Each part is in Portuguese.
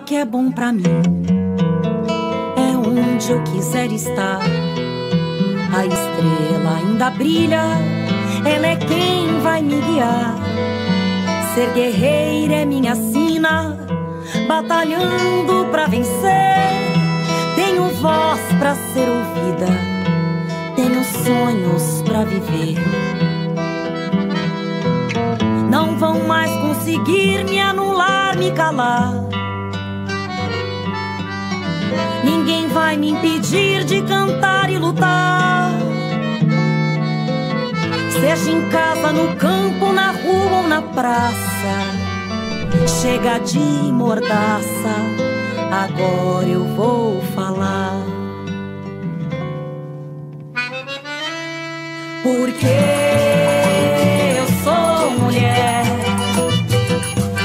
que é bom pra mim, é onde eu quiser estar. A estrela ainda brilha, ela é quem vai me guiar. Ser guerreira é minha sina, batalhando pra vencer. Tenho voz pra ser ouvida, tenho sonhos pra viver. Não vão mais conseguir me anular, me calar. Ninguém vai me impedir de cantar e lutar. Seja em casa, no campo, na rua ou na praça. Chega de mordaça, agora eu vou falar. Porque eu sou mulher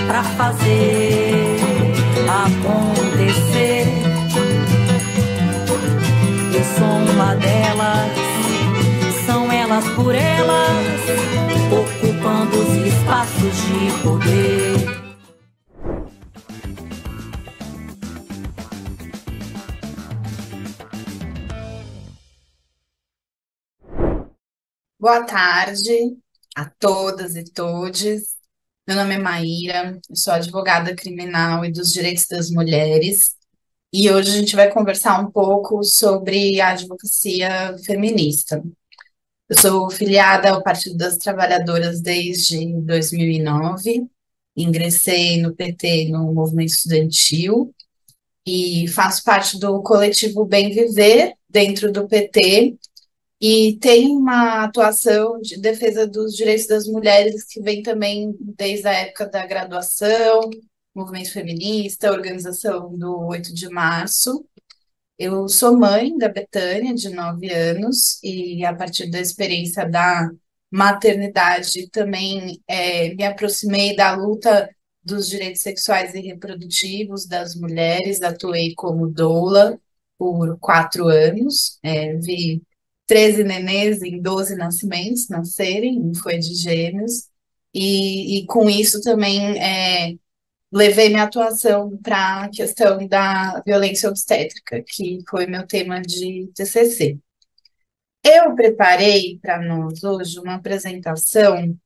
pra fazer acontecer. Eu sou uma delas, são elas por elas, ocupando os espaços de poder. Boa tarde a todas e todes. Meu nome é Maíra, eu sou advogada criminal e dos direitos das mulheres. E hoje a gente vai conversar um pouco sobre a advocacia feminista. Eu sou filiada ao Partido das Trabalhadoras desde 2009. Ingressei no PT, no movimento estudantil, e faço parte do coletivo Bem Viver dentro do PT. E tem uma atuação de defesa dos direitos das mulheres que vem também desde a época da graduação, movimento feminista, organização do 8 de março. Eu sou mãe da Betânia, de 9 anos, e a partir da experiência da maternidade também me aproximei da luta dos direitos sexuais e reprodutivos das mulheres, atuei como doula por 4 anos, vi 13 nenês em 12 nascimentos nascerem, um foi de gêmeos, e com isso também levei minha atuação para a questão da violência obstétrica, que foi meu tema de TCC. Eu preparei para nós hoje uma apresentação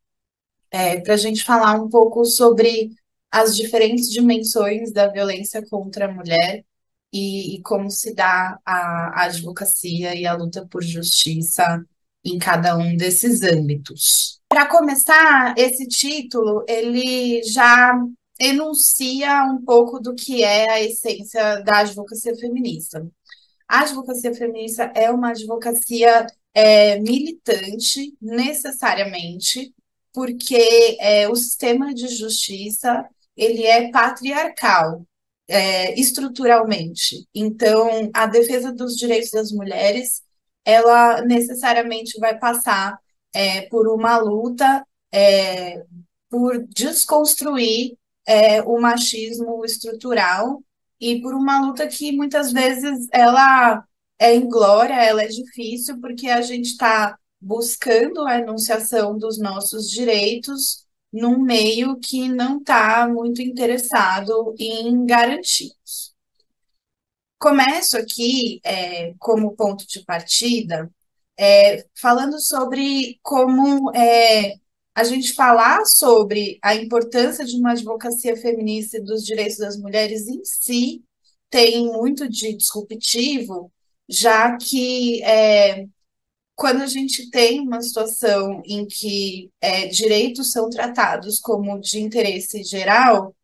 para a gente falar um pouco sobre as diferentes dimensões da violência contra a mulher e como se dá a advocacia e a luta por justiça em cada um desses âmbitos. Para começar, esse título, ele já enuncia um pouco do que é a essência da advocacia feminista. A advocacia feminista é uma advocacia militante, necessariamente, porque o sistema de justiça ele é patriarcal, estruturalmente. Então, a defesa dos direitos das mulheres, ela necessariamente vai passar por uma luta por desconstruir o machismo estrutural e por uma luta que muitas vezes ela é inglória, ela é difícil, porque a gente está buscando a enunciação dos nossos direitos num meio que não está muito interessado em garanti-los. Começo aqui, como ponto de partida, falando sobre como a gente falar sobre a importância de uma advocacia feminista e dos direitos das mulheres em si tem muito de disruptivo, já que quando a gente tem uma situação em que direitos são tratados como de interesse geral,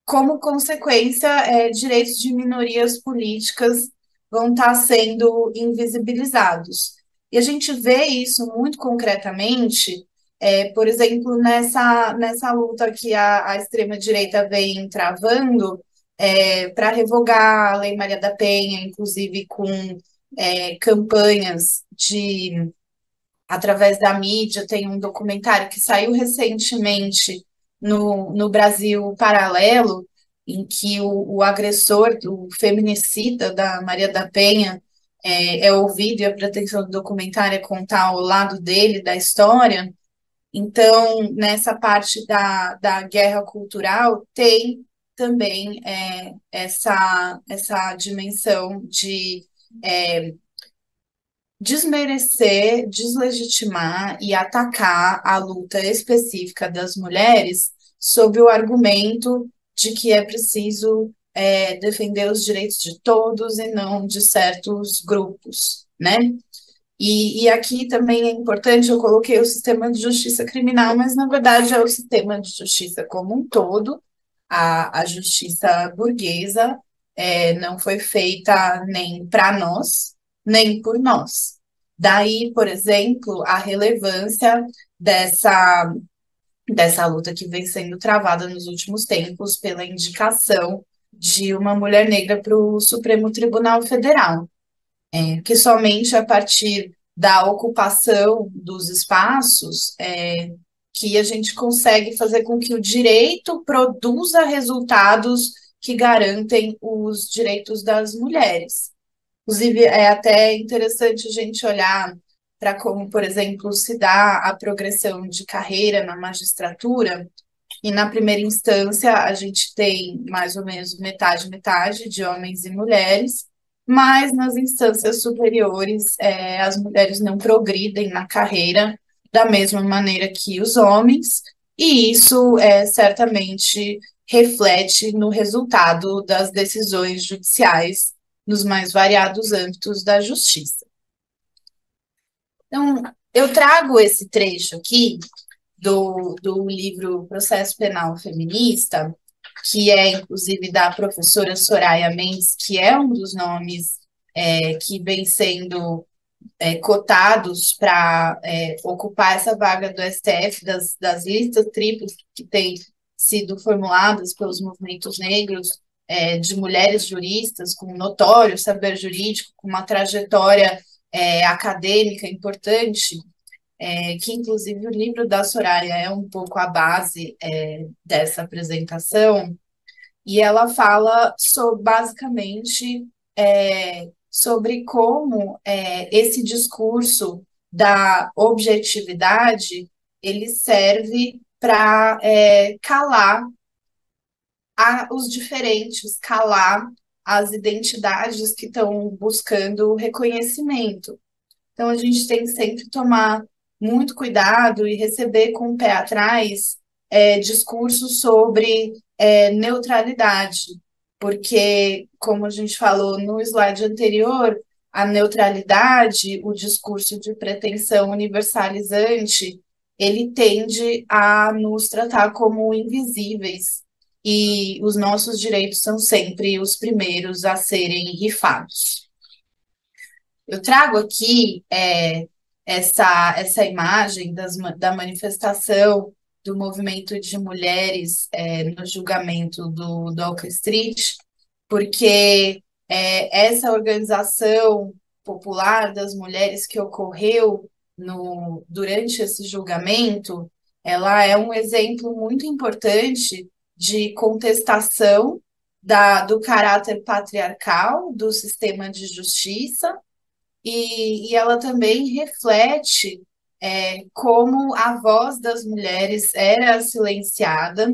como consequência, direitos de minorias políticas vão estar sendo invisibilizados. E a gente vê isso muito concretamente, por exemplo, nessa luta que a extrema-direita vem travando para revogar a Lei Maria da Penha, inclusive com campanhas de através da mídia. Tem um documentário que saiu recentemente no Brasil Paralelo, em que o agressor, o feminicida da Maria da Penha, é ouvido, e a pretensão do documentário é contar o lado dele, da história. Então, nessa parte da guerra cultural, tem também essa dimensão de é, desmerecer, deslegitimar e atacar a luta específica das mulheres sob o argumento de que é preciso defender os direitos de todos e não de certos grupos, né? E aqui também é importante, eu coloquei o sistema de justiça criminal, mas na verdade é o sistema de justiça como um todo, a justiça burguesa não foi feita nem para nós, nem por nós. Daí, por exemplo, a relevância dessa luta que vem sendo travada nos últimos tempos pela indicação de uma mulher negra para o Supremo Tribunal Federal, que somente a partir da ocupação dos espaços que a gente consegue fazer com que o direito produza resultados que garantem os direitos das mulheres. Inclusive, é até interessante a gente olhar para como, por exemplo, se dá a progressão de carreira na magistratura, e na primeira instância a gente tem mais ou menos metade, metade de homens e mulheres, mas nas instâncias superiores as mulheres não progridem na carreira da mesma maneira que os homens, e isso certamente reflete no resultado das decisões judiciais nos mais variados âmbitos da justiça. Então, eu trago esse trecho aqui do livro Processo Penal Feminista, que é, inclusive, da professora Soraya Mendes, que é um dos nomes que vem sendo cotados para ocupar essa vaga do STF, das listas triplas que têm sido formuladas pelos movimentos negros, de mulheres juristas com notório saber jurídico, com uma trajetória acadêmica importante, que inclusive o livro da Soraya é um pouco a base dessa apresentação, e ela fala basicamente sobre como esse discurso da objetividade ele serve para calar os diferentes, calar as identidades que estão buscando reconhecimento. Então, a gente tem que sempre tomar muito cuidado e receber com o pé atrás discursos sobre neutralidade, porque, como a gente falou no slide anterior, a neutralidade, o discurso de pretensão universalizante, ele tende a nos tratar como invisíveis, e os nossos direitos são sempre os primeiros a serem rifados. Eu trago aqui essa imagem da manifestação do movimento de mulheres no julgamento do Doca Street, porque essa organização popular das mulheres que ocorreu durante esse julgamento, ela é um exemplo muito importante de contestação do caráter patriarcal do sistema de justiça, e ela também reflete como a voz das mulheres era silenciada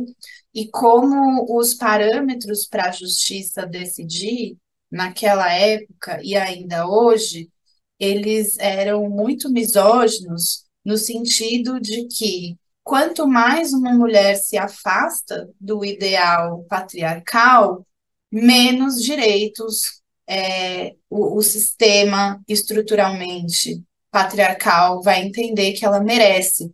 e como os parâmetros para a justiça decidir, naquela época e ainda hoje, eles eram muito misóginos, no sentido de que quanto mais uma mulher se afasta do ideal patriarcal, menos direitos o sistema estruturalmente patriarcal vai entender que ela merece.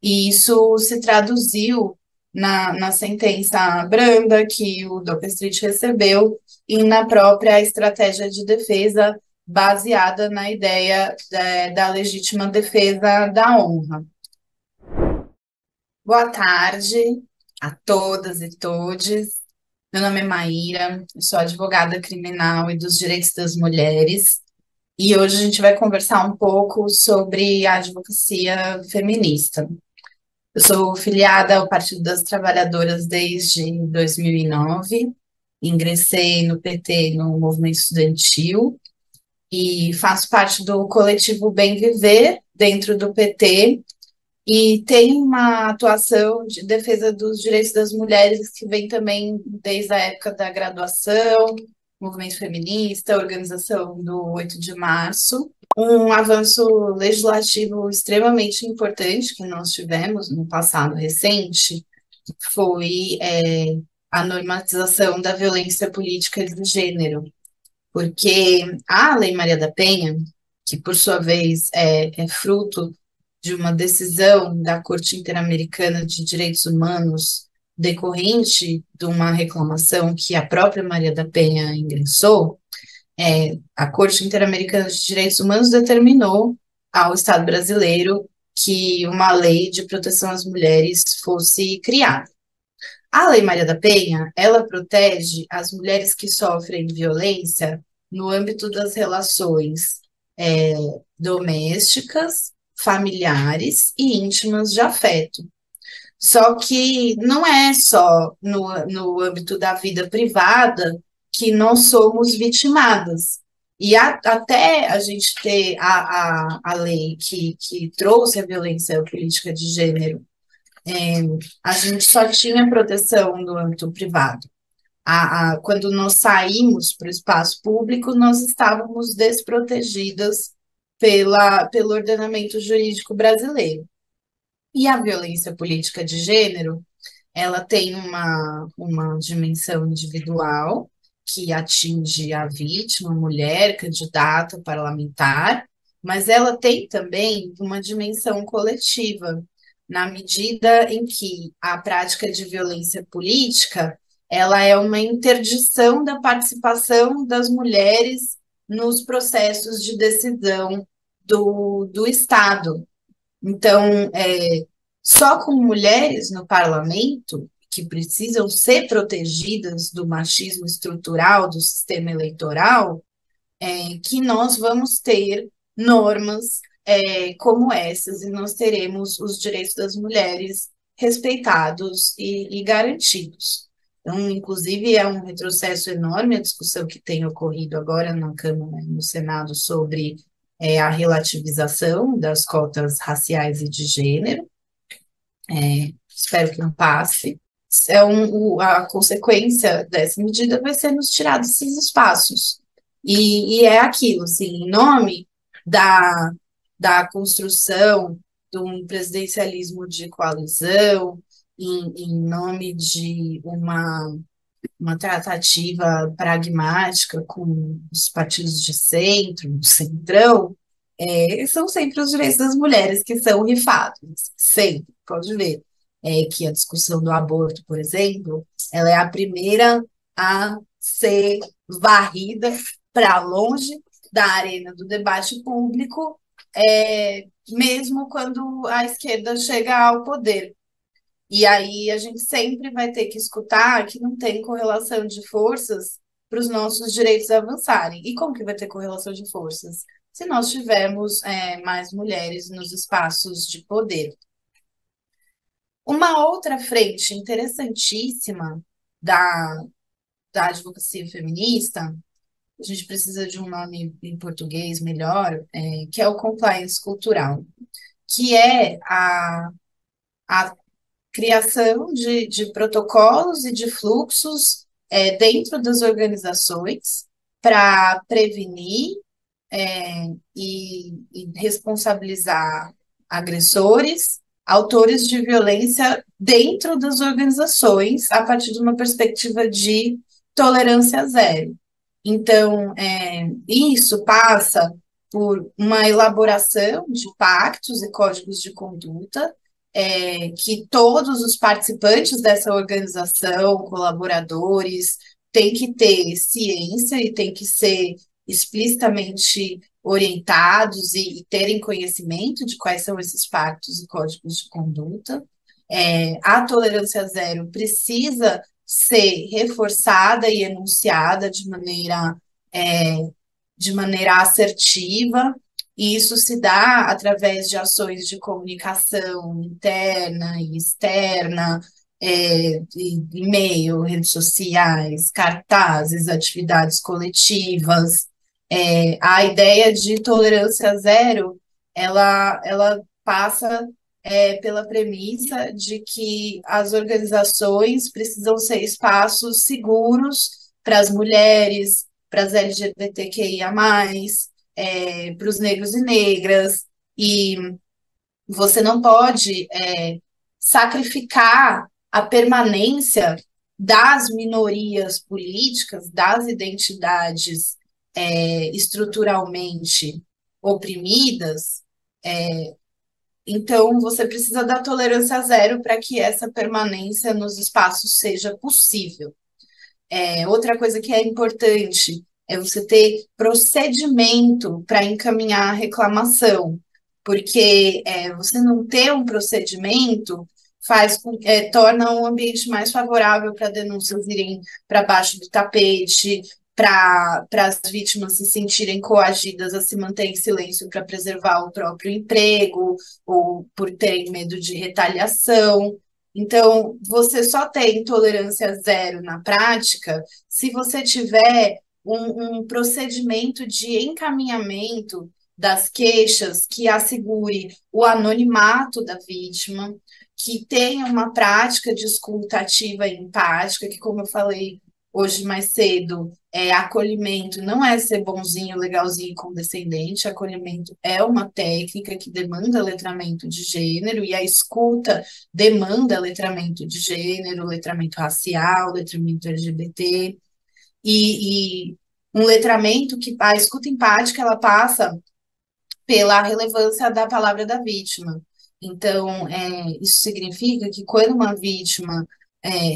E isso se traduziu na sentença branda que o Doca Street recebeu e na própria estratégia de defesa baseada na ideia da legítima defesa da honra. Boa tarde a todas e todes. Meu nome é Maíra, eu sou advogada criminal e dos direitos das mulheres, e hoje a gente vai conversar um pouco sobre a advocacia feminista. Eu sou filiada ao Partido das Trabalhadoras desde 2009, ingressei no PT, no movimento estudantil, e faço parte do coletivo Bem Viver dentro do PT, E tem uma atuação de defesa dos direitos das mulheres que vem também desde a época da graduação, movimento feminista, organização do 8 de março. Um avanço legislativo extremamente importante que nós tivemos no passado recente foi a normatização da violência política de gênero, porque a Lei Maria da Penha, que por sua vez é fruto de uma decisão da Corte Interamericana de Direitos Humanos decorrente de uma reclamação que a própria Maria da Penha ingressou, a Corte Interamericana de Direitos Humanos determinou ao Estado brasileiro que uma lei de proteção às mulheres fosse criada. A Lei Maria da Penha, ela protege as mulheres que sofrem violência no âmbito das relações é, domésticas, familiares e íntimas de afeto. Só que não é só no âmbito da vida privada que nós somos vitimadas. E até a gente ter a lei que trouxe a violência política de gênero, a gente só tinha proteção no âmbito privado. Quando nós saímos para o espaço público, nós estávamos desprotegidas pelo ordenamento jurídico brasileiro. E a violência política de gênero, ela tem uma dimensão individual, que atinge a vítima, a mulher, candidata, parlamentar, mas ela tem também uma dimensão coletiva, na medida em que a prática de violência política, ela é uma interdição da participação das mulheres nos processos de decisão do Estado. Então, só com mulheres no parlamento, que precisam ser protegidas do machismo estrutural do sistema eleitoral, que nós vamos ter normas como essas, e nós teremos os direitos das mulheres respeitados e garantidos. Então, inclusive, é um retrocesso enorme a discussão que tem ocorrido agora na Câmara e no Senado sobre a relativização das cotas raciais e de gênero. Espero que não passe. A consequência dessa medida vai ser nos tirar desses espaços. E é aquilo, assim, em nome da construção de um presidencialismo de coalizão, em nome de uma tratativa pragmática com os partidos de centro, do centrão, são sempre os direitos das mulheres que são rifados, sempre, pode ver. Que a discussão do aborto, por exemplo, ela é a primeira a ser varrida para longe da arena do debate público, mesmo quando a esquerda chega ao poder. E aí a gente sempre vai ter que escutar que não tem correlação de forças para os nossos direitos avançarem. E como que vai ter correlação de forças? Se nós tivermos mais mulheres nos espaços de poder. Uma outra frente interessantíssima da advocacia feminista, a gente precisa de um nome em português melhor, que é o compliance cultural, que é a criação de protocolos e de fluxos dentro das organizações para prevenir e responsabilizar agressores, autores de violência dentro das organizações, a partir de uma perspectiva de tolerância zero. Então, isso passa por uma elaboração de pactos e códigos de conduta, que todos os participantes dessa organização, colaboradores, têm que ter ciência e têm que ser explicitamente orientados e terem conhecimento de quais são esses pactos e códigos de conduta. A tolerância zero precisa ser reforçada e enunciada de maneira assertiva, e isso se dá através de ações de comunicação interna e externa, e-mail, redes sociais, cartazes, atividades coletivas. A ideia de tolerância zero, ela passa pela premissa de que as organizações precisam ser espaços seguros para as mulheres, para as LGBTQIA+, para os negros e negras, e você não pode sacrificar a permanência das minorias políticas, das identidades estruturalmente oprimidas. Então, você precisa da tolerância zero para que essa permanência nos espaços seja possível. Outra coisa que é importante é você ter procedimento para encaminhar a reclamação, porque você não ter um procedimento torna um ambiente mais favorável para denúncias irem para baixo do tapete, para as vítimas se sentirem coagidas a se manter em silêncio para preservar o próprio emprego, ou por terem medo de retaliação. Então, você só tem tolerância zero na prática se você tiver um procedimento de encaminhamento das queixas que assegure o anonimato da vítima, que tenha uma prática de escuta ativa e empática, que, como eu falei hoje mais cedo, acolhimento não é ser bonzinho, legalzinho e condescendente, acolhimento é uma técnica que demanda letramento de gênero, e a escuta demanda letramento de gênero, letramento racial, letramento LGBT, e um letramento que a escuta empática ela passa pela relevância da palavra da vítima. Então, isso significa que quando uma vítima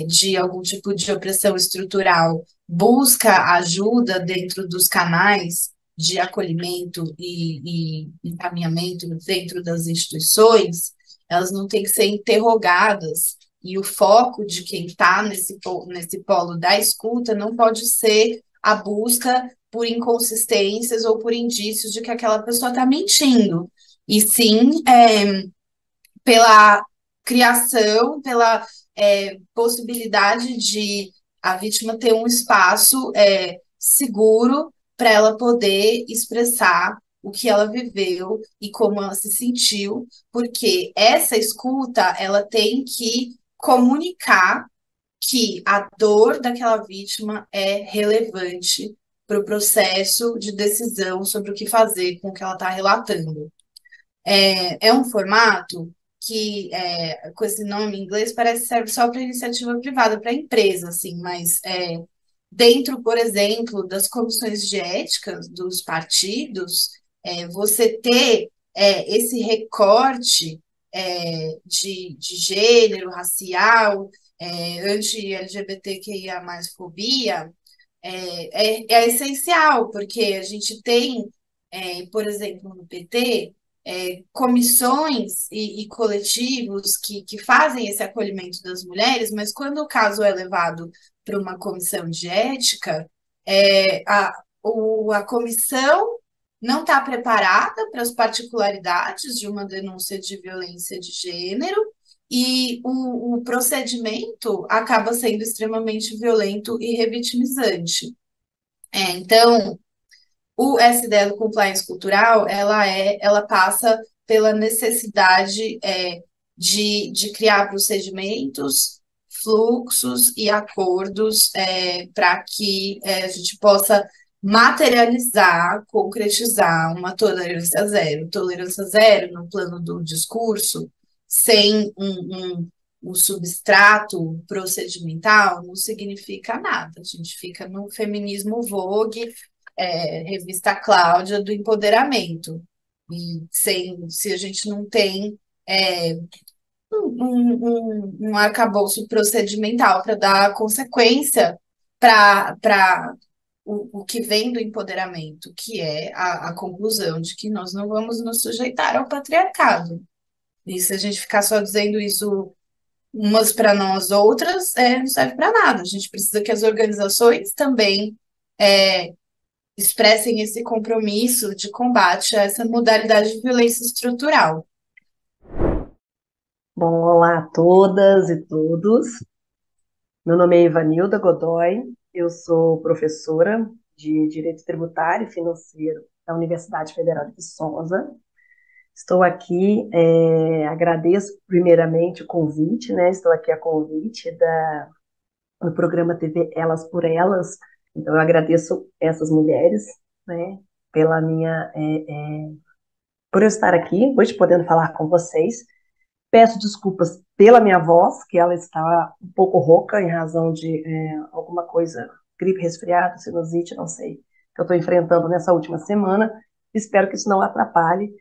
de algum tipo de opressão estrutural busca ajuda dentro dos canais de acolhimento e encaminhamento dentro das instituições, elas não têm que ser interrogadas. E o foco de quem está nesse polo da escuta não pode ser a busca por inconsistências ou por indícios de que aquela pessoa está mentindo, e sim pela criação, pela possibilidade de a vítima ter um espaço seguro para ela poder expressar o que ela viveu e como ela se sentiu, porque essa escuta ela tem que comunicar que a dor daquela vítima é relevante para o processo de decisão sobre o que fazer com o que ela está relatando. É um formato que, com esse nome em inglês, parece que serve só para iniciativa privada, para empresa, assim, mas dentro, por exemplo, das comissões de ética dos partidos, você ter esse recorte de gênero, racial, anti-LGBTQIA+, fobia, é essencial, porque a gente tem, por exemplo, no PT, comissões e coletivos que fazem esse acolhimento das mulheres, mas quando o caso é levado para uma comissão de ética, a comissão não está preparada para as particularidades de uma denúncia de violência de gênero, e o procedimento acaba sendo extremamente violento e revitimizante. Então, essa ideia do compliance cultural, ela passa pela necessidade de criar procedimentos, fluxos e acordos para que a gente possa materializar, concretizar uma tolerância zero. Tolerância zero no plano do discurso, sem um substrato procedimental, não significa nada. A gente fica no feminismo vogue, revista Cláudia do empoderamento. E se a gente não tem um arcabouço procedimental para dar consequência para o que vem do empoderamento, que é a conclusão de que nós não vamos nos sujeitar ao patriarcado. E se a gente ficar só dizendo isso umas para nós, outras, não serve para nada. A gente precisa que as organizações também expressem esse compromisso de combate a essa modalidade de violência estrutural. Bom, olá a todas e todos. Meu nome é Ivanilda Godoy, eu sou professora de Direito Tributário e Financeiro da Universidade Federal de Viçosa. Estou aqui, agradeço primeiramente o convite, né? Estou aqui a convite do programa TV Elas por Elas. Então, eu agradeço essas mulheres, né? Pela minha, por eu estar aqui hoje podendo falar com vocês. Peço desculpas pela minha voz, que ela está um pouco rouca em razão de alguma coisa, gripe, resfriado, sinusite, não sei, que eu estou enfrentando nessa última semana. Espero que isso não atrapalhe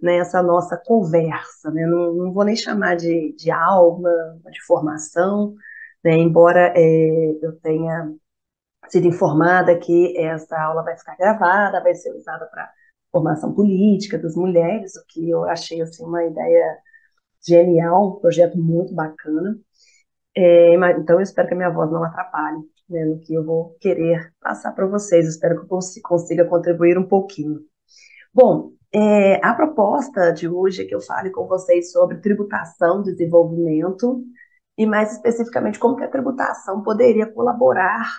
nessa nossa conversa, né? Não vou nem chamar de aula, de formação, né? Embora eu tenha sido informada que essa aula vai ficar gravada, vai ser usada para formação política das mulheres, o que eu achei assim, uma ideia genial, um projeto muito bacana. Então, eu espero que a minha voz não atrapalhe, né, no que eu vou querer passar para vocês. Espero que eu consiga contribuir um pouquinho. Bom, a proposta de hoje é que eu fale com vocês sobre tributação, desenvolvimento, e mais especificamente como que a tributação poderia colaborar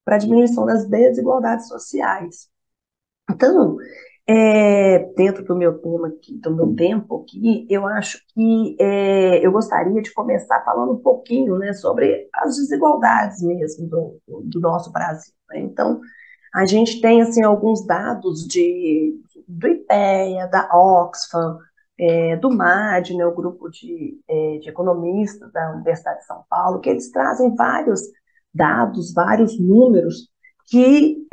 para a diminuição das desigualdades sociais. Então, dentro do meu tema aqui, do meu tempo aqui, eu acho que eu gostaria de começar falando um pouquinho, né, sobre as desigualdades mesmo do nosso Brasil, né? Então, a gente tem assim alguns dados do IPEA, da Oxfam, do MAD, né, o grupo de economistas da Universidade de São Paulo, que eles trazem vários dados, vários números que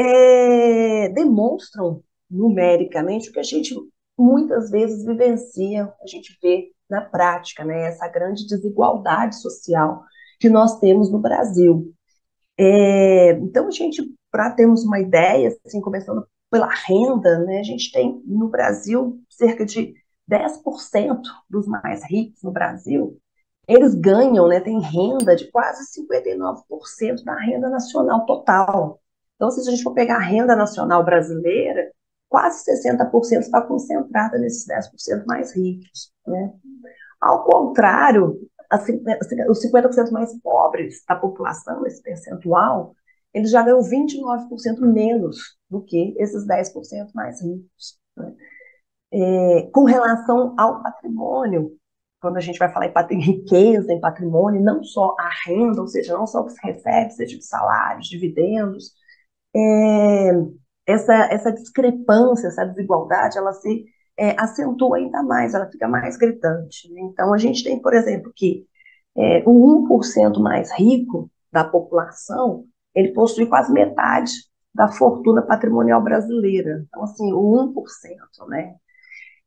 demonstram numericamente o que a gente muitas vezes vivencia, a gente vê na prática, né, essa grande desigualdade social que nós temos no Brasil. Então, a gente, para termos uma ideia, assim, começando pela renda, né, a gente tem no Brasil cerca de 10% dos mais ricos no Brasil, eles ganham, né, tem renda de quase 59% da renda nacional total. Então, se a gente for pegar a renda nacional brasileira, quase 60% está concentrada nesses 10% mais ricos, né? Ao contrário, os 50% mais pobres da população, esse percentual, eles já ganham 29% menos do que esses 10% mais ricos, né? Com relação ao patrimônio, quando a gente vai falar em riqueza, em patrimônio, não só a renda, ou seja, não só o que se recebe, seja de salários, dividendos, é, essa discrepância, essa desigualdade, ela se acentua ainda mais, ela fica mais gritante, né? Então, a gente tem, por exemplo, que o 1% mais rico da população, ele possui quase metade da fortuna patrimonial brasileira. Então, assim, o 1%, né?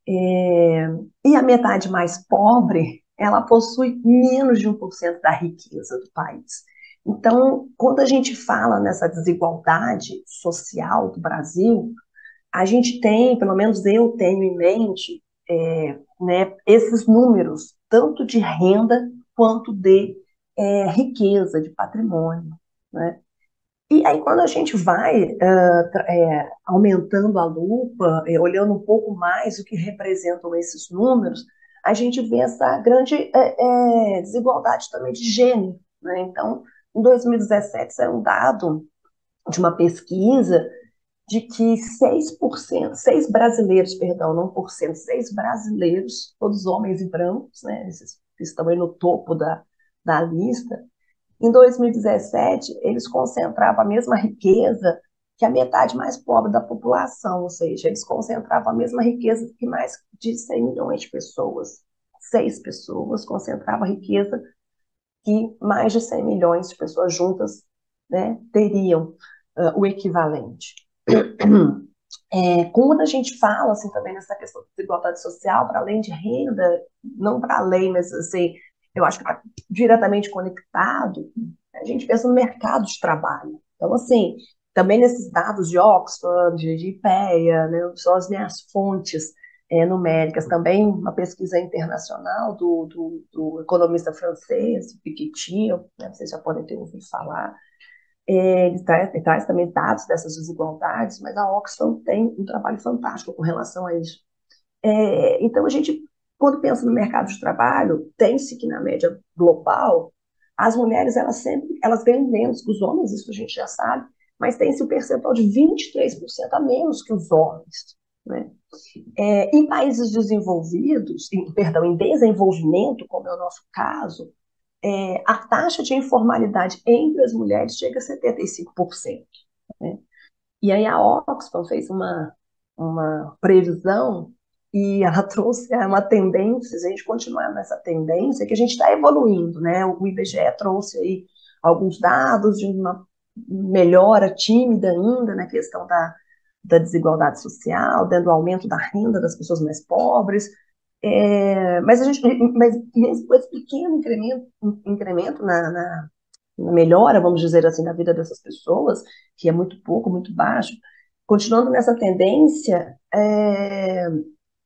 E a metade mais pobre, ela possui menos de 1% da riqueza do país. Então, quando a gente fala nessa desigualdade social do Brasil, a gente tem, pelo menos eu tenho em mente, né, esses números, tanto de renda quanto de riqueza, de patrimônio, né? E aí, quando a gente vai aumentando a lupa, olhando um pouco mais o que representam esses números, a gente vê essa grande desigualdade também de gênero, né? Então, em 2017, saiu um dado de uma pesquisa de que 6%, 6 brasileiros, perdão, não por cento, 6 brasileiros, todos homens e brancos, né, esses que estão aí no topo da lista, em 2017, eles concentravam a mesma riqueza que a metade mais pobre da população, ou seja, eles concentravam a mesma riqueza que mais de 100 milhões de pessoas. 6 pessoas concentravam a riqueza que mais de 100 milhões de pessoas juntas, né, teriam o equivalente. Quando a gente fala assim, também nessa questão de desigualdade social, para além de renda, não para além, mas assim, eu acho que está diretamente conectado, a gente pensa no mercado de trabalho. Então, assim, também nesses dados de Oxford, de IPEA, né, são as minhas fontes numéricas, também uma pesquisa internacional do economista francês, Piketty, né, vocês já podem ter ouvido falar. Ele traz também dados dessas desigualdades, mas a Oxfam tem um trabalho fantástico com relação a isso. Então, a gente, quando pensa no mercado de trabalho, tem-se que, na média global, as mulheres, elas ganham menos que os homens, isso a gente já sabe, mas tem-se um percentual de 23% a menos que os homens, né? Em países desenvolvidos, em desenvolvimento, como é o nosso caso, a taxa de informalidade entre as mulheres chega a 75%. Né? E aí a Oxfam fez uma previsão e ela trouxe uma tendência, se a gente continuar nessa tendência, que a gente está evoluindo, né? O IBGE trouxe aí alguns dados de uma melhora tímida ainda na questão da desigualdade social, do aumento da renda das pessoas mais pobres, mas esse pequeno incremento na melhora, vamos dizer assim, da vida dessas pessoas, que é muito pouco, muito baixo, continuando nessa tendência,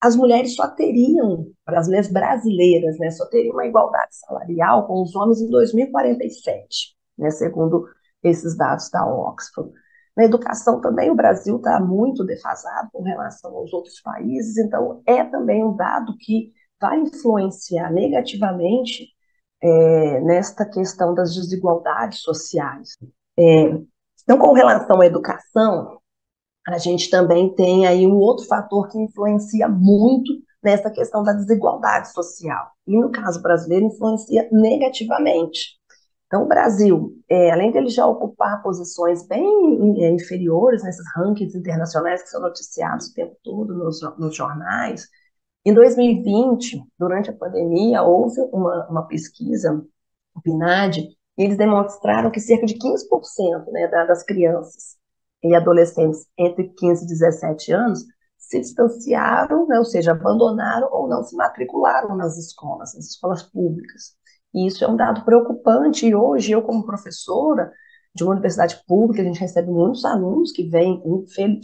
as mulheres só teriam, para as mulheres brasileiras, né, só teriam uma igualdade salarial com os homens em 2047, né, segundo esses dados da Oxfam. Na educação também o Brasil está muito defasado com relação aos outros países, então é também um dado que vai influenciar negativamente nesta questão das desigualdades sociais. Então, com relação à educação, a gente também tem aí um outro fator que influencia muito nessa questão da desigualdade social. E no caso brasileiro, influencia negativamente. Então, o Brasil, além dele já ocupar posições bem inferiores nesses rankings internacionais que são noticiados o tempo todo nos jornais, em 2020, durante a pandemia, houve uma pesquisa, o PNAD, e eles demonstraram que cerca de 15%, né, das crianças e adolescentes entre 15 e 17 anos se distanciaram, né, ou seja, abandonaram ou não se matricularam nas escolas públicas. E isso é um dado preocupante, e hoje eu, como professora de uma universidade pública, a gente recebe muitos alunos que vêm,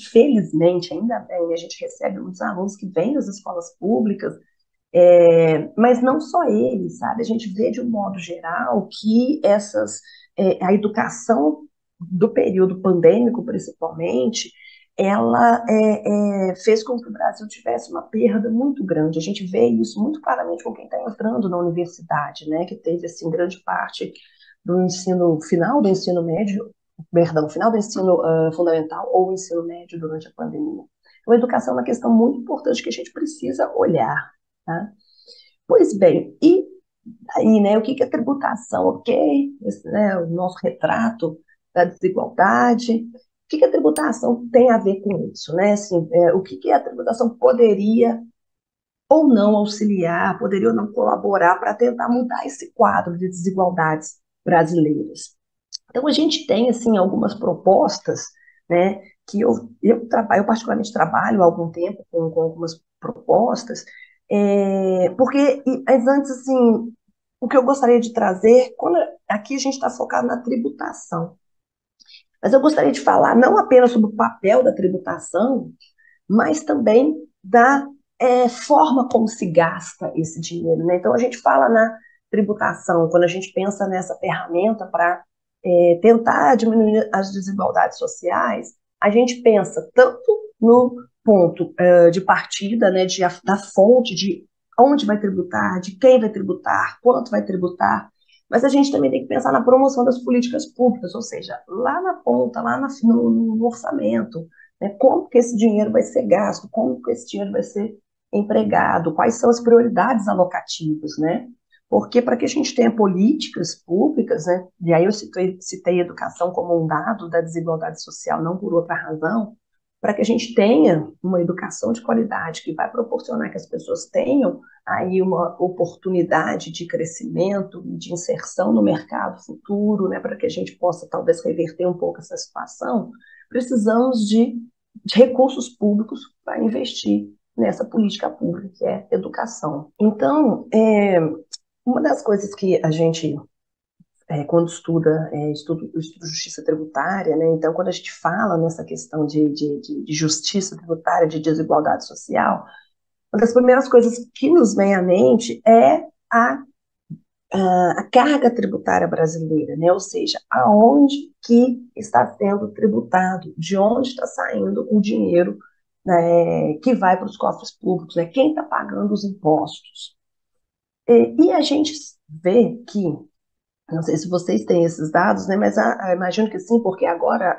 felizmente, ainda bem, a gente recebe muitos alunos que vêm das escolas públicas, mas não só eles, sabe? A gente vê de um modo geral que a educação do período pandêmico, principalmente, ela fez com que o Brasil tivesse uma perda muito grande. A gente vê isso muito claramente com quem está entrando na universidade, né? Que teve, assim, grande parte do final do ensino médio, perdão, final do ensino fundamental ou ensino médio durante a pandemia. Então, a educação é uma questão muito importante que a gente precisa olhar, tá? Pois bem, e aí, né, o que é tributação? Ok, esse, né, o nosso retrato da desigualdade. O que a tributação tem a ver com isso, né? Assim, o que a tributação poderia ou não auxiliar, poderia ou não colaborar para tentar mudar esse quadro de desigualdades brasileiras? Então, a gente tem, assim, algumas propostas, né, que eu particularmente trabalho há algum tempo com algumas propostas, mas antes, assim, o que eu gostaria de trazer, aqui a gente está focado na tributação, mas eu gostaria de falar não apenas sobre o papel da tributação, mas também da forma como se gasta esse dinheiro, né? Então, a gente fala na tributação, quando a gente pensa nessa ferramenta para tentar diminuir as desigualdades sociais, a gente pensa tanto no ponto de partida, né, da fonte, de onde vai tributar, de quem vai tributar, quanto vai tributar, mas a gente também tem que pensar na promoção das políticas públicas, ou seja, lá na ponta, lá no orçamento, né, como que esse dinheiro vai ser gasto, como que esse dinheiro vai ser empregado, quais são as prioridades alocativas, né? Porque para que a gente tenha políticas públicas, né, e aí eu citei educação como um dado da desigualdade social, não por outra razão, para que a gente tenha uma educação de qualidade que vai proporcionar que as pessoas tenham aí uma oportunidade de crescimento e de inserção no mercado futuro, né, para que a gente possa talvez reverter um pouco essa situação, precisamos de recursos públicos para investir nessa política pública que é educação. Então, uma das coisas que a gente, quando estuda justiça tributária, né, então quando a gente fala nessa questão de justiça tributária, de desigualdade social, uma das primeiras coisas que nos vem à mente é a carga tributária brasileira, né? Ou seja, aonde que está sendo tributado, de onde está saindo o dinheiro, né, que vai para os cofres públicos, né? Quem está pagando os impostos. E a gente vê que, não sei se vocês têm esses dados, né, mas imagino que sim, porque agora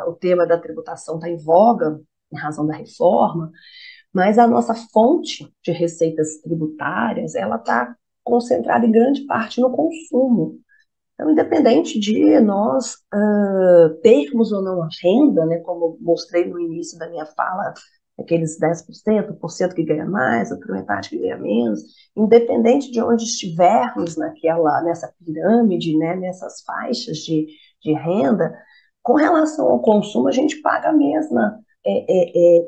o tema da tributação está em voga, em razão da reforma, mas a nossa fonte de receitas tributárias, ela está concentrada em grande parte no consumo. Então, independente de nós termos ou não a renda, né, como mostrei no início da minha fala, aqueles 10%, 1% que ganha mais, outra metade que ganha menos, independente de onde estivermos nessa pirâmide, né, nessas faixas de renda, com relação ao consumo, a gente paga a mesma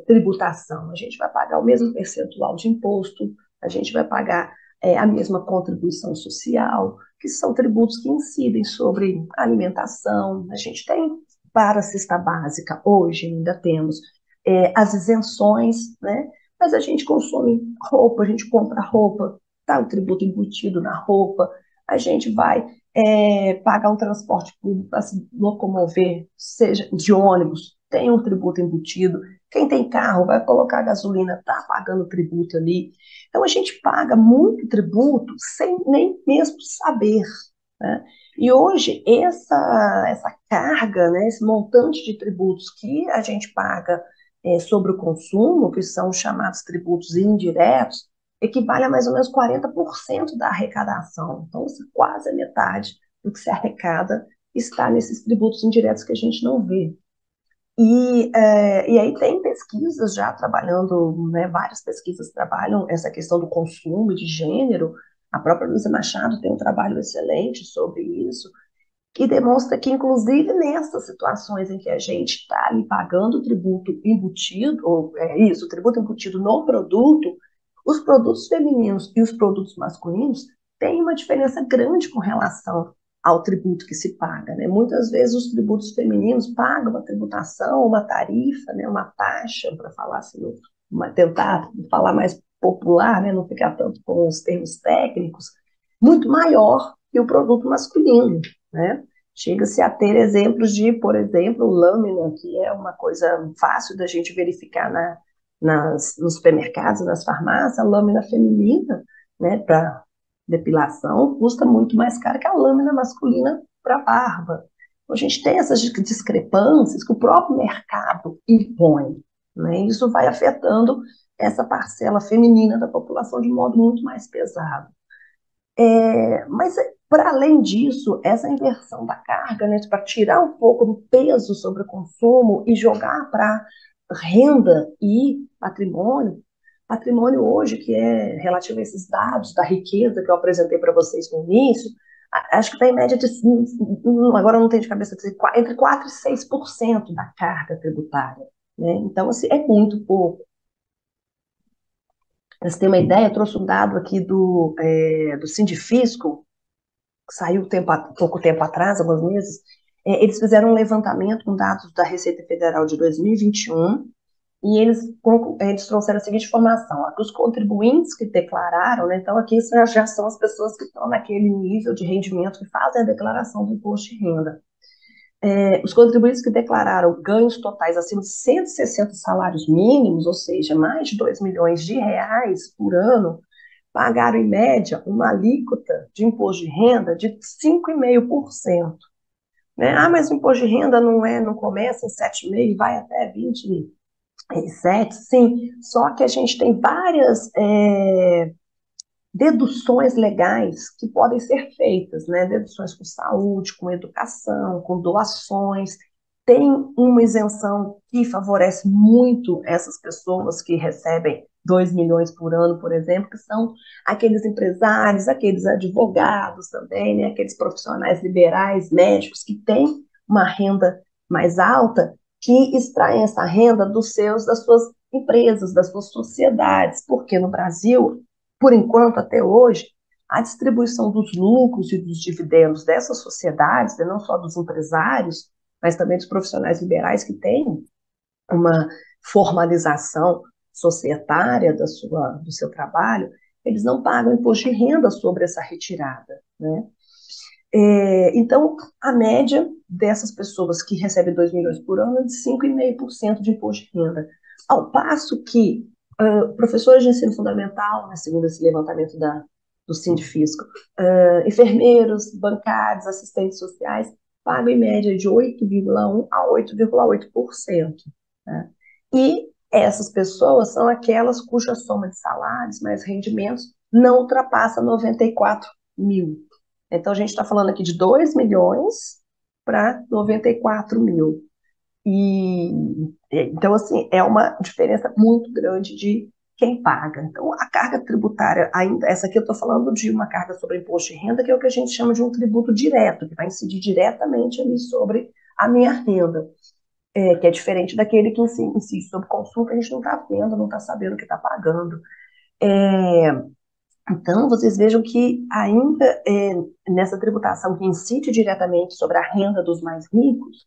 tributação, a gente vai pagar o mesmo percentual de imposto, a gente vai pagar a mesma contribuição social, que são tributos que incidem sobre alimentação. A gente tem para a cesta básica, hoje ainda temos as isenções, né? Mas a gente consome roupa, a gente compra roupa, tá o tributo embutido na roupa, a gente vai pagar um transporte público para se locomover, seja de ônibus, tem um tributo embutido. Quem tem carro vai colocar gasolina, está pagando tributo ali. Então a gente paga muito tributo sem nem mesmo saber, né? E hoje essa carga, né, esse montante de tributos que a gente paga sobre o consumo, que são chamados tributos indiretos, equivale a mais ou menos 40% da arrecadação. Então, quase a metade do que se arrecada está nesses tributos indiretos que a gente não vê. E aí tem pesquisas já trabalhando, né, várias pesquisas trabalham essa questão do consumo e de gênero. A própria Luísa Machado tem um trabalho excelente sobre isso, que demonstra que, inclusive, nessas situações em que a gente está ali pagando o tributo embutido, o tributo embutido no produto, os produtos femininos e os produtos masculinos têm uma diferença grande com relação ao tributo que se paga, né? Muitas vezes os tributos femininos pagam uma tributação, uma tarifa, né, uma taxa, para falar assim, tentar falar mais popular, né, não ficar tanto com os termos técnicos, muito maior que o produto masculino, né? Chega-se a ter exemplos de, por exemplo, lâmina, que é uma coisa fácil da gente verificar nos supermercados, nas farmácias, a lâmina feminina, né, para depilação, custa muito mais caro que a lâmina masculina para barba. Então, a gente tem essas discrepâncias que o próprio mercado impõe, né? Isso vai afetando essa parcela feminina da população de modo muito mais pesado. Mas, para além disso, essa inversão da carga, né, para tirar um pouco do peso sobre o consumo e jogar para renda e patrimônio hoje, que é relativo a esses dados da riqueza que eu apresentei para vocês no início, acho que está em média de, agora eu não tenho de cabeça, entre 4% e 6% da carga tributária, né? Então, assim, é muito pouco. Para você ter uma ideia, eu trouxe um dado aqui do Sindifisco, que saiu pouco tempo atrás, alguns meses. Eles fizeram um levantamento com dados da Receita Federal de 2021, e eles trouxeram a seguinte informação: os contribuintes que declararam, né, então aqui já são as pessoas que estão naquele nível de rendimento que fazem a declaração do imposto de renda. Os contribuintes que declararam ganhos totais acima de 160 salários mínimos, ou seja, mais de 2 milhões de reais por ano, pagaram, em média, uma alíquota de imposto de renda de 5,5%. Né? Mas o imposto de renda não começa em 7,5% e vai até 27%, sim, só que a gente tem várias deduções legais que podem ser feitas, né? Deduções com saúde, com educação, com doações. Tem uma isenção que favorece muito essas pessoas que recebem 2 milhões por ano, por exemplo, que são aqueles empresários, aqueles advogados também, né? Aqueles profissionais liberais, médicos, que têm uma renda mais alta, que extraem essa renda das suas empresas, das suas sociedades, porque no Brasil, por enquanto, até hoje, a distribuição dos lucros e dos dividendos dessas sociedades, não só dos empresários, mas também dos profissionais liberais que têm uma formalização societária do seu trabalho, eles não pagam imposto de renda sobre essa retirada, né? Então, a média dessas pessoas que recebem 2 milhões por ano é de 5,5% de imposto de renda, ao passo que professores de ensino fundamental, né, segundo esse levantamento do Sindifisco, enfermeiros, bancários, assistentes sociais, pagam em média de 8,1% a 8,8%. Né? E essas pessoas são aquelas cuja soma de salários mais rendimentos não ultrapassa 94 mil. Então, a gente está falando aqui de 2 milhões para 94 mil. Então, assim, é uma diferença muito grande de quem paga. Então, a carga tributária, ainda, essa aqui eu estou falando de uma carga sobre imposto de renda, que é o que a gente chama de um tributo direto, que vai incidir diretamente ali sobre a minha renda, que é diferente daquele que incide sobre consumo, que a gente não está vendo, não está sabendo o que está pagando. É, então, vocês vejam que ainda nessa tributação que incide diretamente sobre a renda dos mais ricos,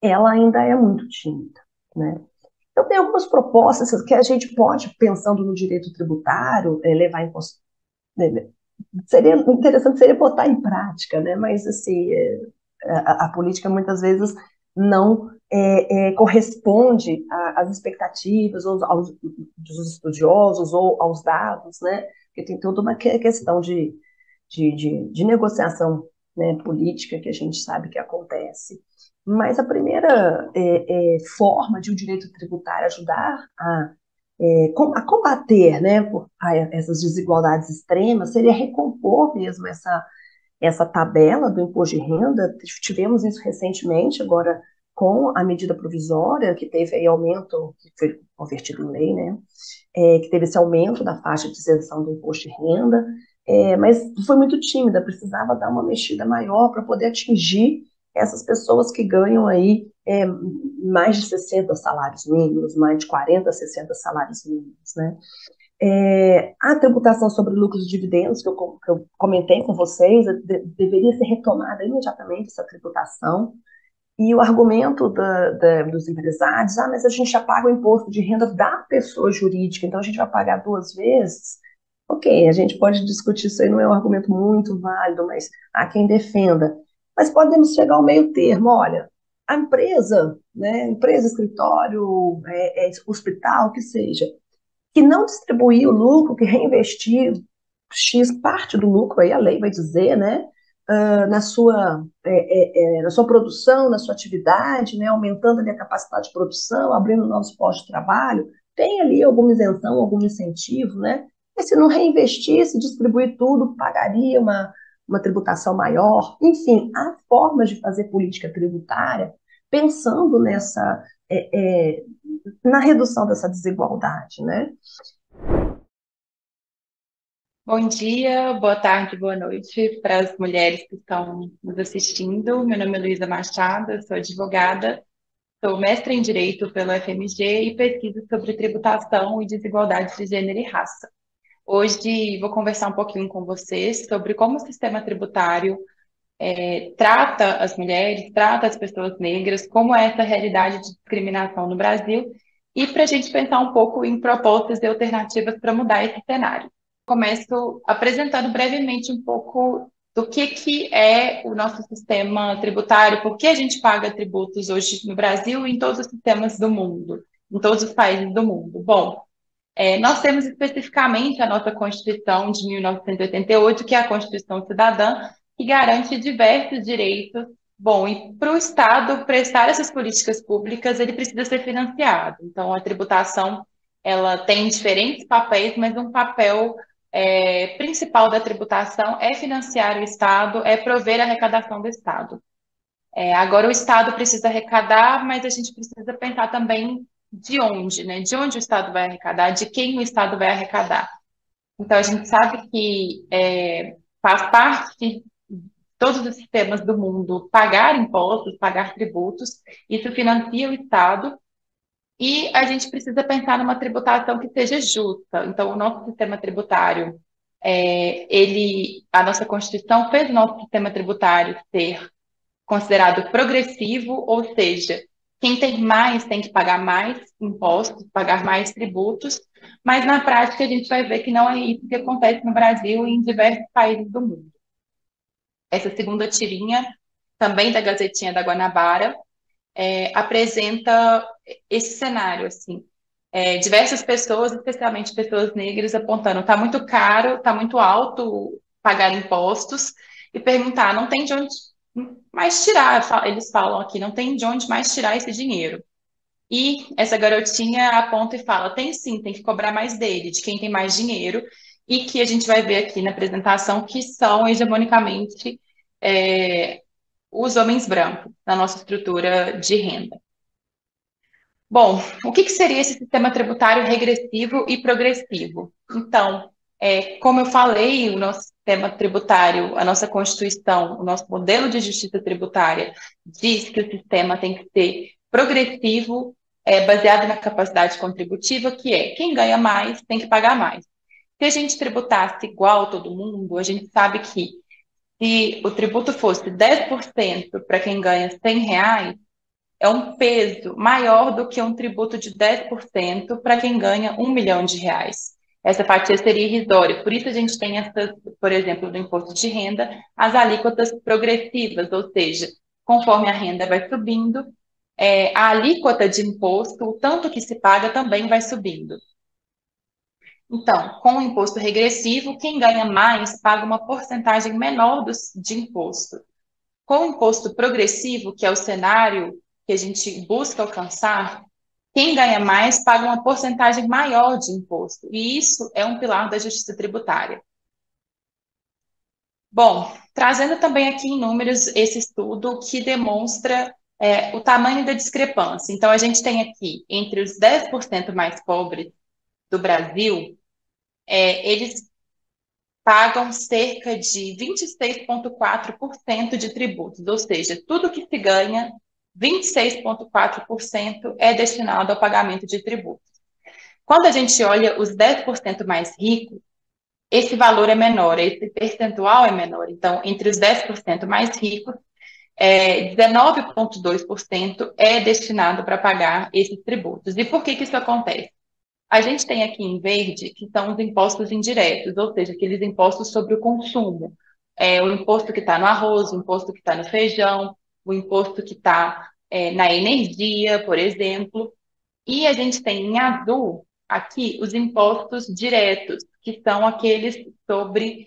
ela ainda é muito tímida, né? Então, tem algumas propostas que a gente pode, pensando no direito tributário, levar em consideração. Seria interessante seria botar em prática, né? Mas assim, a política muitas vezes não corresponde às expectativas dos estudiosos ou aos dados, né? Porque tem toda uma questão de negociação, né, política que a gente sabe que acontece. Mas a primeira forma de um direito tributário ajudar a combater, né, essas desigualdades extremas seria recompor mesmo essa tabela do imposto de renda. Tivemos isso recentemente, agora com a medida provisória, que teve aí aumento, que foi convertido em lei, né, que teve esse aumento da faixa de isenção do imposto de renda, mas foi muito tímida, precisava dar uma mexida maior para poder atingir essas pessoas que ganham aí mais de 60 salários mínimos, mais de 40, 60 salários mínimos, né? A tributação sobre lucros e dividendos, que eu comentei com vocês, deveria ser retomada imediatamente essa tributação. E o argumento dos empresários, mas a gente já paga o imposto de renda da pessoa jurídica, então a gente vai pagar 2 vezes. Ok, a gente pode discutir isso aí, não é um argumento muito válido, mas há quem defenda. Mas podemos chegar ao meio termo, olha, a empresa, né, empresa, escritório, hospital, que seja, que não distribuir o lucro, que reinvestir X parte do lucro, aí a lei vai dizer, né, na sua produção, na sua atividade, né, aumentando ali a capacidade de produção, abrindo novos postos de trabalho, tem ali alguma isenção, algum incentivo, né? Mas se não reinvestisse, distribuir tudo, pagaria uma tributação maior. Enfim, há formas de fazer política tributária pensando na redução dessa desigualdade, né? Bom dia, boa tarde, boa noite para as mulheres que estão nos assistindo. Meu nome é Luísa Machado, eu sou advogada, sou mestra em Direito pelo FMG e pesquiso sobre tributação e desigualdade de gênero e raça. Hoje vou conversar um pouquinho com vocês sobre como o sistema tributário trata as mulheres, trata as pessoas negras, como é essa realidade de discriminação no Brasil e para a gente pensar um pouco em propostas e alternativas para mudar esse cenário. Começo apresentando brevemente um pouco do que é o nosso sistema tributário, por que a gente paga tributos hoje no Brasil e em todos os sistemas do mundo, em todos os países do mundo. Bom, nós temos especificamente a nossa Constituição de 1988, que é a Constituição Cidadã, que garante diversos direitos. Bom, e para o Estado prestar essas políticas públicas, ele precisa ser financiado. Então, a tributação, ela tem diferentes papéis, mas um papel principal da tributação é financiar o Estado, é prover a arrecadação do Estado. Agora, o Estado precisa arrecadar, mas a gente precisa pensar também de onde, né? De onde o Estado vai arrecadar, de quem o Estado vai arrecadar. Então, a gente sabe que faz parte de todos os sistemas do mundo pagar impostos, pagar tributos, isso financia o Estado, e a gente precisa pensar numa tributação que seja justa. Então, o nosso sistema tributário, a nossa Constituição fez o nosso sistema tributário ser considerado progressivo, ou seja, quem tem mais tem que pagar mais impostos, pagar mais tributos, mas na prática a gente vai ver que não é isso que acontece no Brasil e em diversos países do mundo. Essa segunda tirinha, também da Gazetinha da Guanabara, apresenta esse cenário, assim. Diversas pessoas, especialmente pessoas negras, apontando, está muito caro, está muito alto pagar impostos, e perguntar, não tem de onde mais tirar, eles falam aqui, não tem de onde mais tirar esse dinheiro. E essa garotinha aponta e fala: tem sim, tem que cobrar mais dele, de quem tem mais dinheiro, e que a gente vai ver aqui na apresentação que são hegemonicamente os homens brancos na nossa estrutura de renda. Bom, o que seria esse sistema tributário regressivo e progressivo? Então, como eu falei, o nosso sistema tributário, a nossa Constituição, o nosso modelo de justiça tributária diz que o sistema tem que ser progressivo, baseado na capacidade contributiva, que é quem ganha mais tem que pagar mais. Se a gente tributasse igual todo mundo, a gente sabe que se o tributo fosse 10% para quem ganha R$ 100, é um peso maior do que um tributo de 10% para quem ganha R$ 1 milhão. Essa fatia seria irrisória. Por isso a gente tem essas, por exemplo, no imposto de renda, as alíquotas progressivas, ou seja, conforme a renda vai subindo, a alíquota de imposto, o tanto que se paga, também vai subindo. Então, com o imposto regressivo, quem ganha mais paga uma porcentagem menor de imposto. Com o imposto progressivo, que é o cenário que a gente busca alcançar, quem ganha mais paga uma porcentagem maior de imposto. E isso é um pilar da justiça tributária. Bom, trazendo também aqui em números esse estudo que demonstra o tamanho da discrepância. Então, a gente tem aqui, entre os 10% mais pobres do Brasil, eles pagam cerca de 26,4% de tributos, ou seja, tudo que se ganha, 26,4% é destinado ao pagamento de tributos. Quando a gente olha os 10% mais ricos, esse valor é menor, esse percentual é menor. Então, entre os 10% mais ricos, 19,2% é destinado para pagar esses tributos. E por que isso acontece? A gente tem aqui em verde que são os impostos indiretos, ou seja, aqueles impostos sobre o consumo. O imposto que está no arroz, o imposto que está no feijão, o imposto que está na energia, por exemplo. E a gente tem em azul aqui os impostos diretos, que são aqueles sobre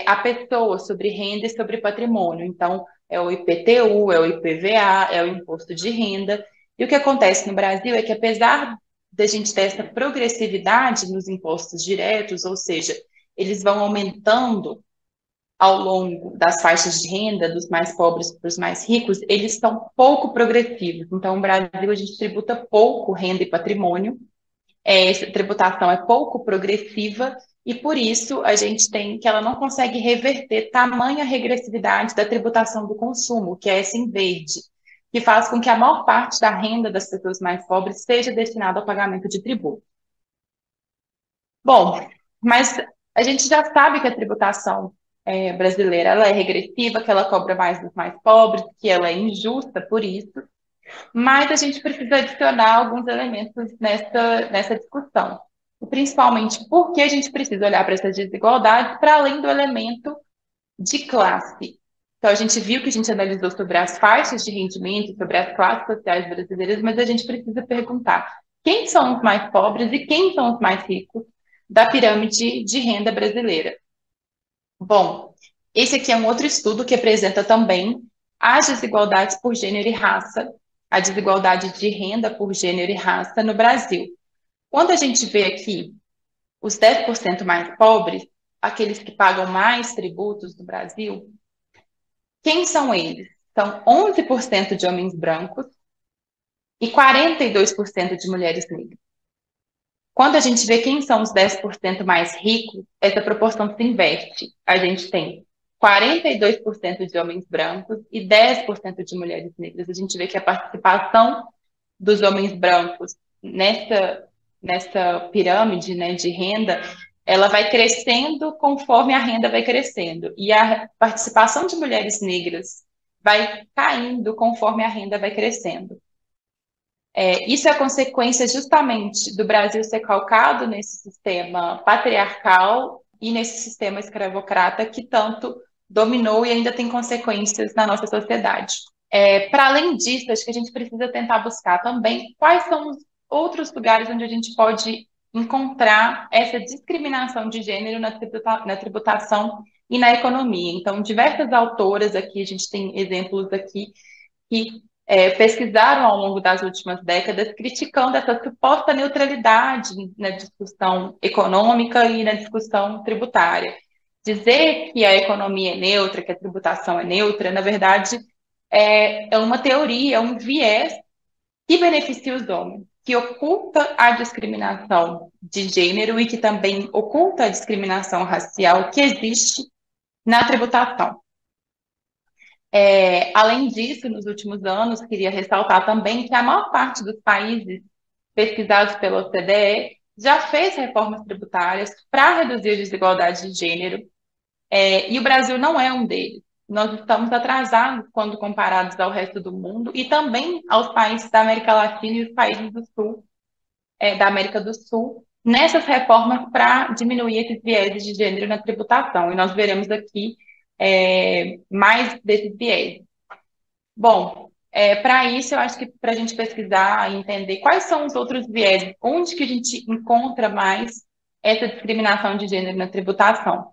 a pessoa, sobre renda e sobre patrimônio. Então, é o IPTU, é o IPVA, é o imposto de renda. E o que acontece no Brasil é que, apesar da gente ter essa progressividade nos impostos diretos, ou seja, eles vão aumentando ao longo das faixas de renda, dos mais pobres para os mais ricos, eles são pouco progressivos. Então, no Brasil, a gente tributa pouco renda e patrimônio, essa tributação é pouco progressiva, e por isso a gente tem que ela não consegue reverter tamanha regressividade da tributação do consumo, que é essa em verde, que faz com que a maior parte da renda das pessoas mais pobres seja destinada ao pagamento de tributo. Bom, mas a gente já sabe que a tributação brasileira ela é regressiva, que ela cobra mais dos mais pobres, que ela é injusta por isso, mas a gente precisa adicionar alguns elementos nessa discussão. E principalmente porque a gente precisa olhar para essas desigualdades para além do elemento de classe. Então, a gente viu que a gente analisou sobre as faixas de rendimento, sobre as classes sociais brasileiras, mas a gente precisa perguntar quem são os mais pobres e quem são os mais ricos da pirâmide de renda brasileira. Bom, esse aqui é um outro estudo que apresenta também as desigualdades por gênero e raça, a desigualdade de renda por gênero e raça no Brasil. Quando a gente vê aqui os 10% mais pobres, aqueles que pagam mais tributos no Brasil, quem são eles? São 11% de homens brancos e 42% de mulheres negras. Quando a gente vê quem são os 10% mais ricos, essa proporção se inverte. A gente tem 42% de homens brancos e 10% de mulheres negras. A gente vê que a participação dos homens brancos nessa pirâmide, né, de renda, ela vai crescendo conforme a renda vai crescendo. E a participação de mulheres negras vai caindo conforme a renda vai crescendo. Isso é consequência justamente do Brasil ser calcado nesse sistema patriarcal e nesse sistema escravocrata que tanto dominou e ainda tem consequências na nossa sociedade. Para além disso, acho que a gente precisa tentar buscar também quais são os outros lugares onde a gente pode encontrar essa discriminação de gênero na tributação e na economia. Então, diversas autoras aqui, a gente tem exemplos aqui que pesquisaram ao longo das últimas décadas, criticando essa suposta neutralidade na discussão econômica e na discussão tributária. Dizer que a economia é neutra, que a tributação é neutra, na verdade, é uma teoria, é um viés que beneficia os homens, que oculta a discriminação de gênero e que também oculta a discriminação racial que existe na tributação. Além disso, nos últimos anos, queria ressaltar também que a maior parte dos países pesquisados pela OCDE já fez reformas tributárias para reduzir a desigualdade de gênero, e o Brasil não é um deles. Nós estamos atrasados quando comparados ao resto do mundo e também aos países da América Latina e os países do Sul, da América do Sul, nessas reformas para diminuir esses vieses de gênero na tributação. E nós veremos aqui mais desses vieses. Bom, para isso, eu acho que para a gente pesquisar e entender quais são os outros vieses, onde que a gente encontra mais essa discriminação de gênero na tributação.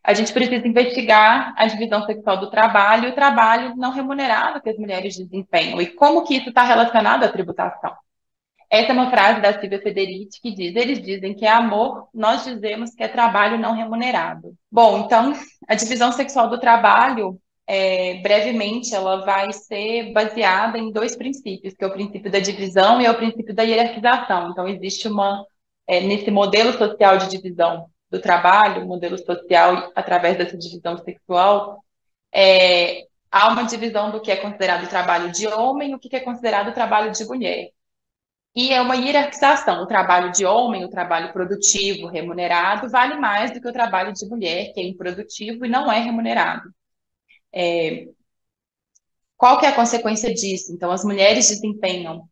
A gente precisa investigar a divisão sexual do trabalho e o trabalho não remunerado que as mulheres desempenham e como que isso está relacionado à tributação. Essa é uma frase da Silvia Federici que diz: eles dizem que é amor, nós dizemos que é trabalho não remunerado. Bom, então, a divisão sexual do trabalho, brevemente, ela vai ser baseada em dois princípios, que é o princípio da divisão e é o princípio da hierarquização. Então, existe nesse modelo social de divisão do trabalho, modelo social através dessa divisão sexual, há uma divisão do que é considerado trabalho de homem e o que é considerado trabalho de mulher. E é uma hierarquização. O trabalho de homem, o trabalho produtivo, remunerado, vale mais do que o trabalho de mulher, que é improdutivo e não é remunerado. Qual que é a consequência disso? Então, as mulheres desempenham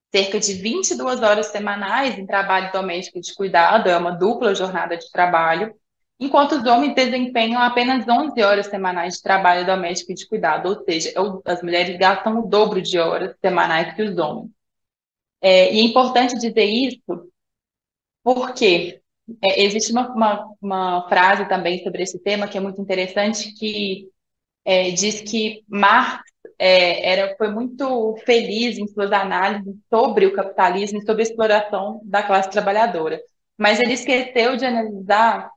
cerca de 22 horas semanais em trabalho doméstico e de cuidado, é uma dupla jornada de trabalho, enquanto os homens desempenham apenas 11 horas semanais de trabalho doméstico e de cuidado, ou seja, as mulheres gastam o dobro de horas semanais que os homens. E é importante dizer isso porque existe uma frase também sobre esse tema que é muito interessante, que diz que Marx foi muito feliz em suas análises sobre o capitalismo e sobre a exploração da classe trabalhadora. Mas ele esqueceu de analisar